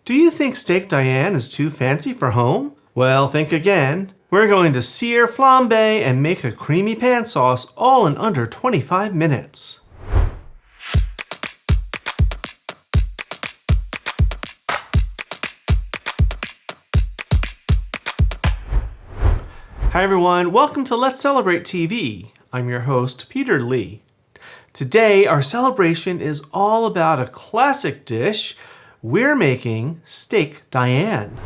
Do you think Steak Diane is too fancy for home? Well, think again. We're going to sear, flambe, and make a creamy pan sauce all in under 25 minutes. Hi everyone, welcome to Let's Celebrate TV. I'm your host, Peter Lee. Today, our celebration is all about a classic dish. We're making Steak Diane.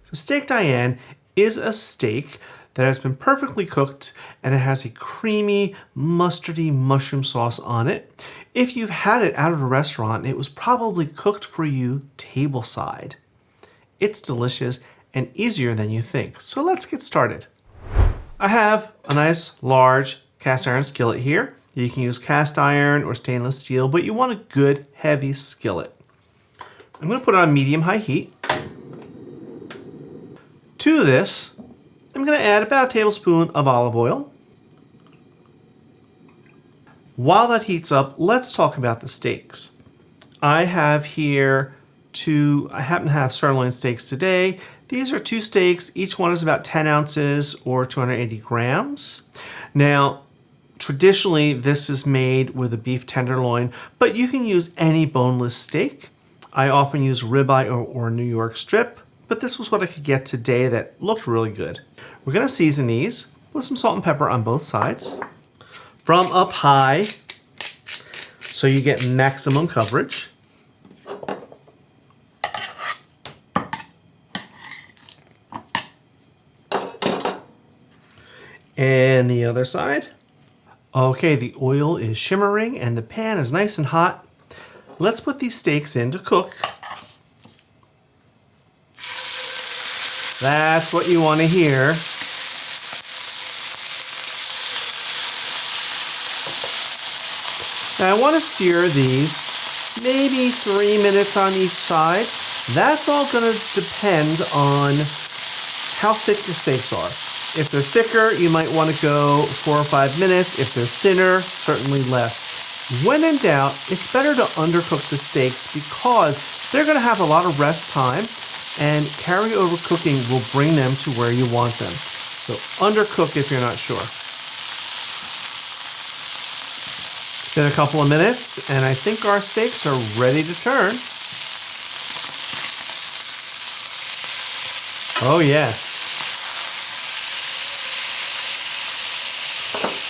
So Steak Diane is a steak that has been perfectly cooked and it has a creamy, mustardy mushroom sauce on it. If you've had it out of a restaurant, it was probably cooked for you tableside. It's delicious and easier than you think. So let's get started. I have a nice large cast iron skillet here. You can use cast iron or stainless steel, but you want a good heavy skillet. I'm going to put it on medium-high heat. To this, I'm going to add about a tablespoon of olive oil. While that heats up, let's talk about the steaks. I have here I happen to have sirloin steaks today. These are 2 steaks. Each one is about 10 ounces or 280 grams. Now, traditionally, this is made with a beef tenderloin, but you can use any boneless steak. I often use ribeye or New York strip, but this was what I could get today that looked really good. We're going to season these with some salt and pepper on both sides from up high so you get maximum coverage. And the other side. Okay, the oil is shimmering and the pan is nice and hot. Let's put these steaks in to cook. That's what you want to hear. Now I want to sear these maybe 3 minutes on each side. That's all going to depend on how thick your steaks are. If they're thicker, you might want to go 4 or 5 minutes. If they're thinner, certainly less. When in doubt, it's better to undercook the steaks because they're going to have a lot of rest time and carryover cooking will bring them to where you want them. So undercook if you're not sure. It's been a couple of minutes and I think our steaks are ready to turn. Oh yes.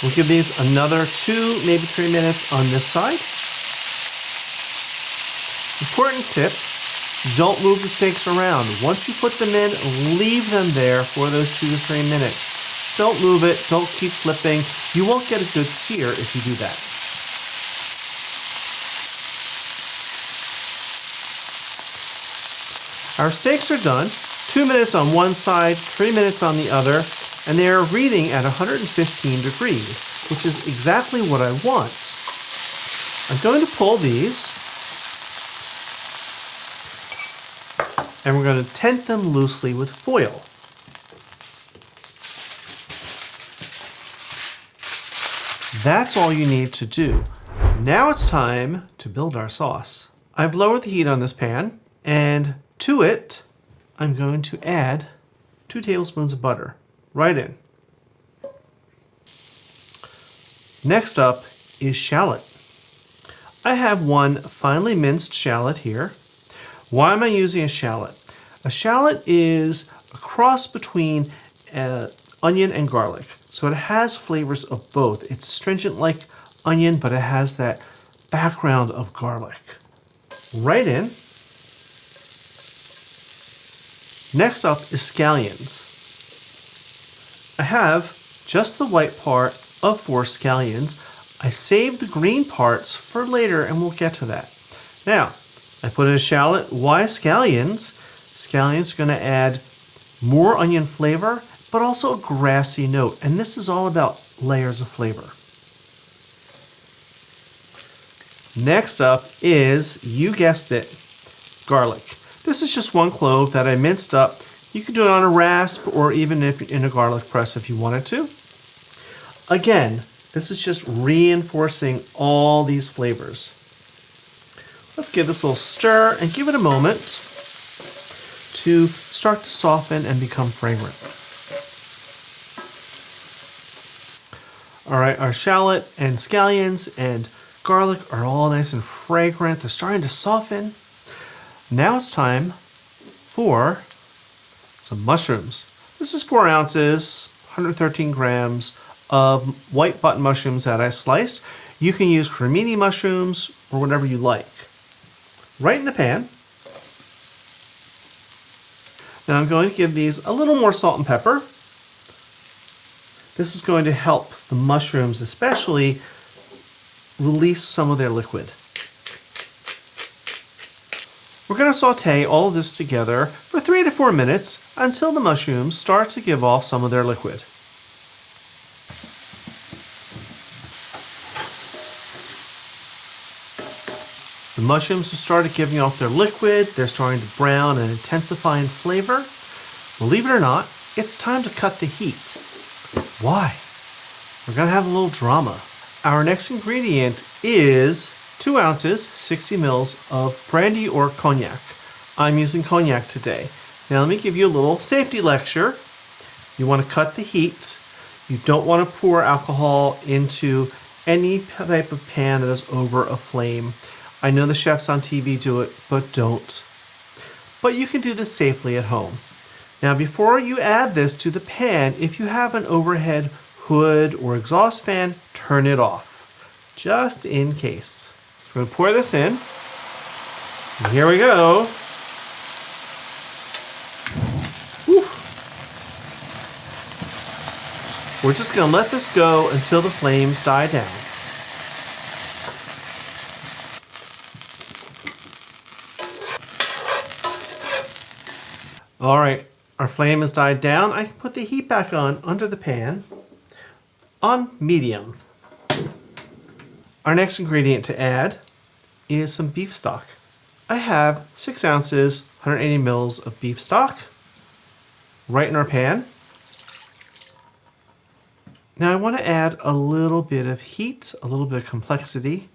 We'll give these another 2, maybe 3 minutes on this side. Important tip, don't move the steaks around. Once you put them in, leave them there for those 2 to 3 minutes. Don't move it, don't keep flipping. You won't get a good sear if you do that. Our steaks are done. 2 minutes on one side, 3 minutes on the other. And they are reading at 115 degrees, which is exactly what I want. I'm going to pull these, and we're going to tent them loosely with foil. That's all you need to do. Now it's time to build our sauce. I've lowered the heat on this pan, and to it, I'm going to add 2 tablespoons of butter. Right in. Next up is shallot. I have 1 finely minced shallot here. Why am I using a shallot? A shallot is a cross between onion and garlic. So it has flavors of both. It's stringent like onion, but it has that background of garlic. Right in. Next up is scallions. I have just the white part of 4 scallions. I saved the green parts for later and we'll get to that. Now, I put in a shallot. Why scallions? Scallions are going to add more onion flavor, but also a grassy note. And this is all about layers of flavor. Next up is, you guessed it, garlic. This is just 1 clove that I minced up. You can do it on a rasp or even in a garlic press if you wanted to. Again, this is just reinforcing all these flavors. Let's give this a little stir and give it a moment. to start to soften and become fragrant. All right, our shallot and scallions and garlic are all nice and fragrant. They're starting to soften. Now it's time for some mushrooms. This is 4 ounces, 113 grams of white button mushrooms that I sliced. You can use cremini mushrooms or whatever you like. Right in the pan. Now I'm going to give these a little more salt and pepper. This is going to help the mushrooms especially release some of their liquid. We're going to saute all of this together for 3 to 4 minutes until the mushrooms start to give off some of their liquid. The mushrooms have started giving off their liquid. They're starting to brown and intensify in flavor. Believe it or not, it's time to cut the heat. Why? We're going to have a little drama. Our next ingredient is 2 ounces, 60 mils of brandy or cognac. I'm using cognac today. Now let me give you a little safety lecture. You want to cut the heat. You don't want to pour alcohol into any type of pan that is over a flame. I know the chefs on TV do it, but don't. But you can do this safely at home. Now before you add this to the pan, if you have an overhead hood or exhaust fan, turn it off, just in case. So I'm going to pour this in. And here we go. Whew. We're just going to let this go until the flames die down. All right, our flame has died down. I can put the heat back on under the pan on medium. Our next ingredient to add is some beef stock. I have 6 ounces, 180 mils of beef stock right in our pan. Now I want to add a little bit of heat, a little bit of complexity.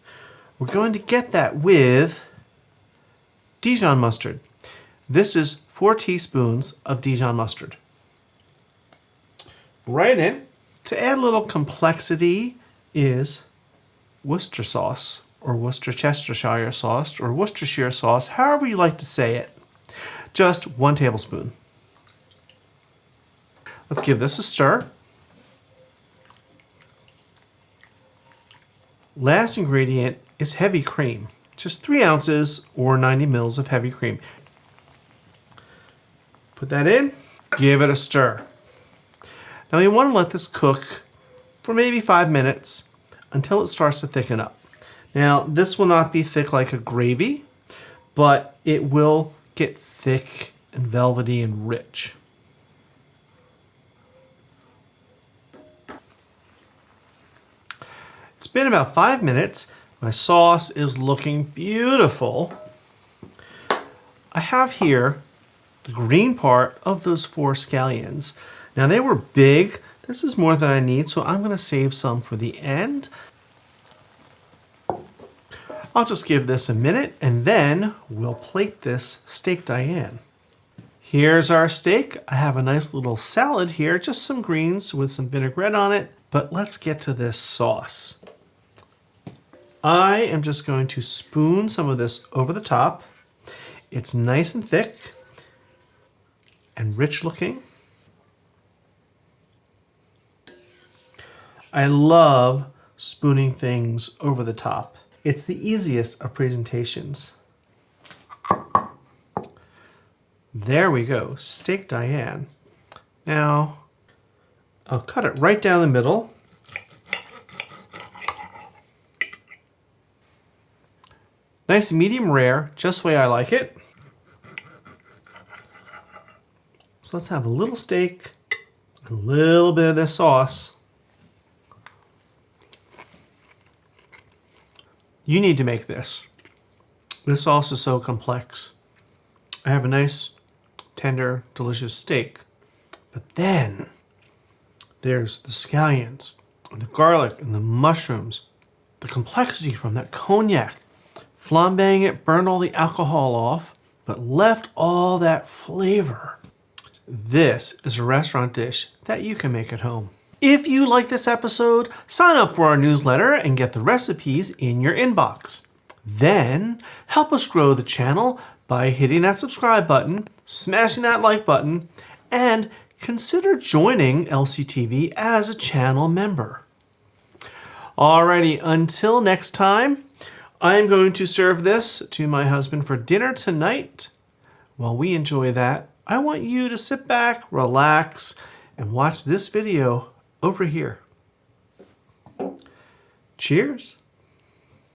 We're going to get that with Dijon mustard. This is 4 teaspoons of Dijon mustard. Right in. To add a little complexity is Worcester sauce, or Worcestershire sauce, or Worcestershire sauce, however you like to say it. Just 1 tablespoon. Let's give this a stir. Last ingredient is heavy cream. Just 3 ounces or 90 mils of heavy cream. Put that in, give it a stir. Now you want to let this cook for maybe 5 minutes until it starts to thicken up. Now this will not be thick like a gravy, but it will get thick and velvety and rich. It's been about 5 minutes. My sauce is looking beautiful. I have here the green part of those 4 scallions. Now they were big. This is more than I need, so I'm going to save some for the end. I'll just give this a minute and then we'll plate this Steak Diane. Here's our steak. I have a nice little salad here, just some greens with some vinaigrette on it, but let's get to this sauce. I am just going to spoon some of this over the top. It's nice and thick and rich looking. I love spooning things over the top. It's the easiest of presentations. There we go, Steak Diane. Now, I'll cut it right down the middle. Nice medium rare, just the way I like it. So let's have a little steak, a little bit of this sauce. You need to make this. This sauce is so complex. I have a nice, tender, delicious steak. But then there's the scallions, and the garlic, and the mushrooms. The complexity from that cognac. Flambéing it, burn all the alcohol off, but left all that flavor. This is a restaurant dish that you can make at home. If you like this episode, sign up for our newsletter and get the recipes in your inbox. Then help us grow the channel by hitting that subscribe button, smashing that like button, and consider joining LCTV as a channel member. Alrighty, until next time, I'm going to serve this to my husband for dinner tonight. While we enjoy that, I want you to sit back, relax, and watch this video over here. Cheers.